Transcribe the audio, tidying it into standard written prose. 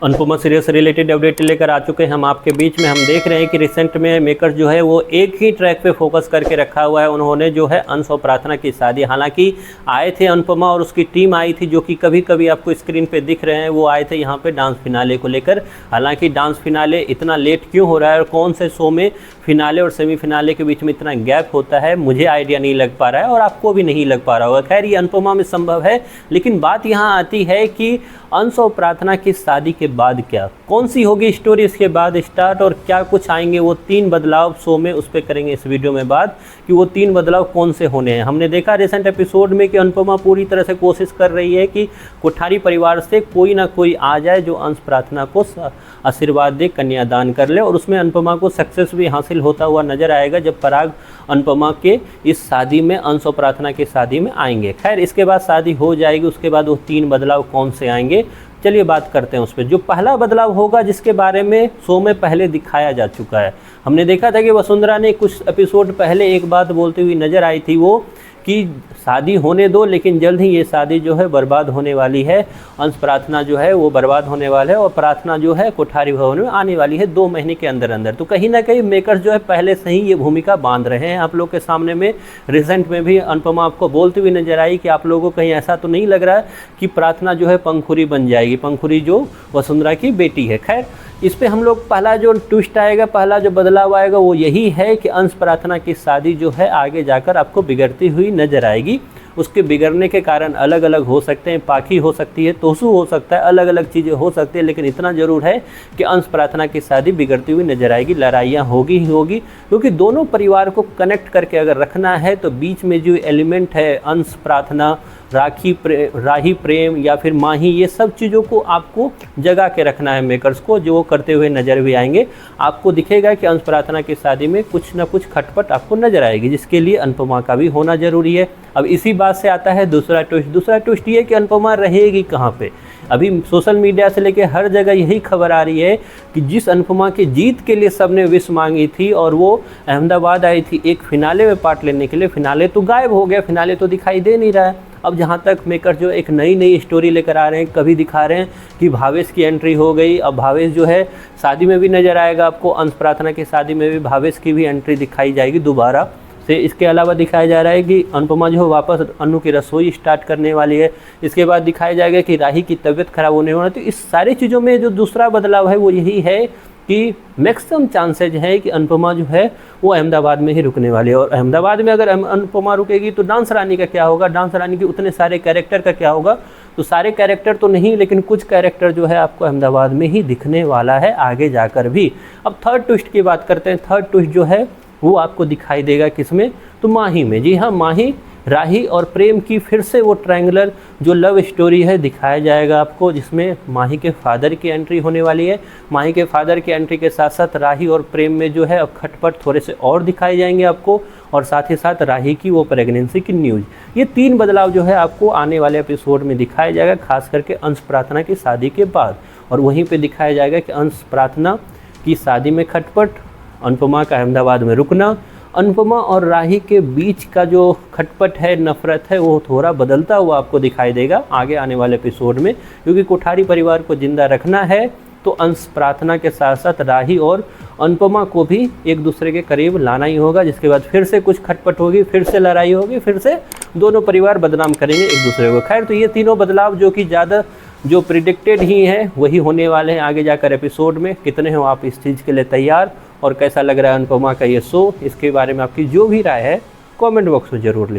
Anupama serial से related update लेकर आ चुके हैं हम आपके बीच में। हम देख रहे हैं कि रिसेंट में मेकर्स जो है वो एक ही ट्रैक पे फोकस करके रखा हुआ है। उन्होंने जो है अंश और प्रार्थना की शादी, हालांकि आए थे अनुपमा और उसकी टीम आई थी, जो कि कभी कभी आपको स्क्रीन पे दिख रहे हैं, वो आए थे यहाँ पे डांस फिनाले को लेकर। हालांकि डांस फिनाले इतना लेट क्यों हो रहा है और कौन से शो में फिनाले और सेमीफिनाले के बीच में इतना गैप होता है, मुझे आइडिया नहीं लग पा रहा है और आपको भी नहीं लग पा रहा होगा। खैर, ये अनुपमा में संभव है, लेकिन बात यहाँ आती है कि अंश और प्रार्थना की शादी के बाद क्या, कौन सी होगी स्टोरी इसके बाद स्टार्ट, और क्या कुछ आएंगे वो 3 बदलाव शो में, उस पर करेंगे इस वीडियो में बात कि वो 3 बदलाव कौन से होने हैं। हमने देखा रिसेंट एपिसोड में कि अनुपमा पूरी तरह से कोशिश कर रही है कि कोठारी परिवार से कोई ना कोई आ जाए जो अंश प्रार्थना को आशीर्वाद दे, कन्यादान कर ले, और उसमें अनुपमा को सक्सेस भी हासिल होता हुआ नजर आएगा जब पराग अनुपमा के इस शादी में, अंश और प्रार्थना की शादी में आएंगे। खैर, इसके बाद शादी हो जाएगी, उसके बाद वो 3 बदलाव कौन से आएंगे, चलिए बात करते हैं उस पर। जो पहला बदलाव होगा, जिसके बारे में शो में पहले दिखाया जा चुका है, हमने देखा था कि वसुंधरा ने कुछ एपिसोड पहले एक बात बोलती हुई नजर आई थी, वो कि शादी होने दो, लेकिन जल्द ही ये शादी जो है बर्बाद होने वाली है। अंश प्रार्थना जो है वो बर्बाद होने वाला है और प्रार्थना जो है कोठारी भवन में आने वाली है 2 महीने के अंदर अंदर। तो कहीं ना कहीं मेकर्स जो है पहले से ही ये भूमिका बांध रहे हैं आप लोग के सामने में। रिसेंट में भी अनुपमा आपको बोलती हुई नजर आई कि आप लोगों को कहीं ऐसा तो नहीं लग रहा है कि प्रार्थना जो है पंखुरी बन जाएगी, पंखुरी जो वसुंधरा की बेटी है। खैर, इस पे हम लोग पहला जो ट्विस्ट आएगा, पहला जो बदलाव आएगा, वो यही है कि अंश प्रार्थना की शादी जो है आगे जाकर आपको बिगड़ती हुई नजर आएगी। उसके बिगड़ने के कारण अलग अलग हो सकते हैं, पाखी हो सकती है, तोसू हो सकता है, अलग अलग चीज़ें हो सकती है, लेकिन इतना ज़रूर है कि अंश प्रार्थना की शादी बिगड़ती हुई नजर आएगी। लड़ाइयाँ होगी ही होगी, क्योंकि दोनों परिवार को कनेक्ट करके अगर रखना है तो बीच में जो एलिमेंट है अंश प्रार्थना, राही प्रेम या फिर माही, ये सब चीज़ों को आपको जगा के रखना है मेकर्स को, जो वो करते हुए नज़र भी आएंगे। आपको दिखेगा कि अंश प्रार्थना की शादी में कुछ ना कुछ खटपट आपको नजर आएगी, जिसके लिए अनुपमा का भी होना जरूरी है। अब इसी बात से आता है दूसरा ट्विस्ट। दूसरा ट्विस्ट ये कि अनुपमा रहेगी कहाँ पे। अभी सोशल मीडिया से लेके हर जगह यही खबर आ रही है कि जिस अनुपमा की जीत के लिए सबने विश मांगी थी और वो अहमदाबाद आई थी एक फिनाले में पार्ट लेने के लिए, फिनाले तो गायब हो गया, फिनाले तो दिखाई दे नहीं रहा है। अब जहाँ तक मेकर जो एक नई स्टोरी लेकर आ रहे हैं, कभी दिखा रहे हैं कि भावेश की एंट्री हो गई, अब भावेश जो है शादी में भी नज़र आएगा आपको, अंश प्रार्थना की शादी में भी भावेश की भी एंट्री दिखाई जाएगी दोबारा से। इसके अलावा दिखाया जा रहा है कि अनुपमा जो है वापस अनु की रसोई स्टार्ट करने वाली है। इसके बाद दिखाया जाएगा कि राही की तबीयत खराब होने वाली है। तो इस सारी चीज़ों में जो दूसरा बदलाव है वो यही है कि मैक्सिमम चांसेज है कि अनुपमा जो है वो अहमदाबाद में ही रुकने वाली है। और अहमदाबाद में अगर अनुपमा रुकेगी तो डांस रानी का क्या होगा, डांस रानी के उतने सारे कैरेक्टर का क्या होगा। तो सारे कैरेक्टर तो नहीं, लेकिन कुछ कैरेक्टर जो है आपको अहमदाबाद में ही दिखने वाला है आगे जाकर भी। अब थर्ड ट्विस्ट की बात करते हैं। थर्ड ट्विस्ट जो है वो आपको दिखाई देगा किसमें, तो माही में। जी हाँ, माही, राही और प्रेम की फिर से वो ट्रायंगुलर जो लव स्टोरी है दिखाया जाएगा आपको, जिसमें माही के फादर की एंट्री होने वाली है। माही के फादर की एंट्री के साथ साथ राही और प्रेम में जो है अब खटपट थोड़े से और दिखाए जाएंगे आपको, और साथ ही साथ राही की वो प्रेगनेंसी की न्यूज़। ये 3 बदलाव जो है आपको आने वाले एपिसोड में दिखाया जाएगा, खास करके अंश प्रार्थना की शादी के बाद। और वहीं पर दिखाया जाएगा कि अंश प्रार्थना की शादी में खटपट, अनुपमा का अहमदाबाद में रुकना, अनुपमा और राही के बीच का जो खटपट है, नफरत है, वो थोड़ा बदलता हुआ आपको दिखाई देगा आगे आने वाले एपिसोड में। क्योंकि कोठारी परिवार को जिंदा रखना है तो अंश प्रार्थना के साथ साथ राही और अनुपमा को भी एक दूसरे के करीब लाना ही होगा, जिसके बाद फिर से कुछ खटपट होगी, फिर से लड़ाई होगी, फिर से दोनों परिवार बदनाम करेंगे एक दूसरे को। खैर, तो ये तीनों बदलाव जो कि ज़्यादा जो प्रिडिक्टेड ही हैं वही होने वाले हैं आगे जाकर एपिसोड में। कितने हो आप इस चीज़ के लिए तैयार, और कैसा लग रहा है अनुपमा का ये शो, इसके बारे में आपकी जो भी राय है कमेंट बॉक्स में ज़रूर लिखें।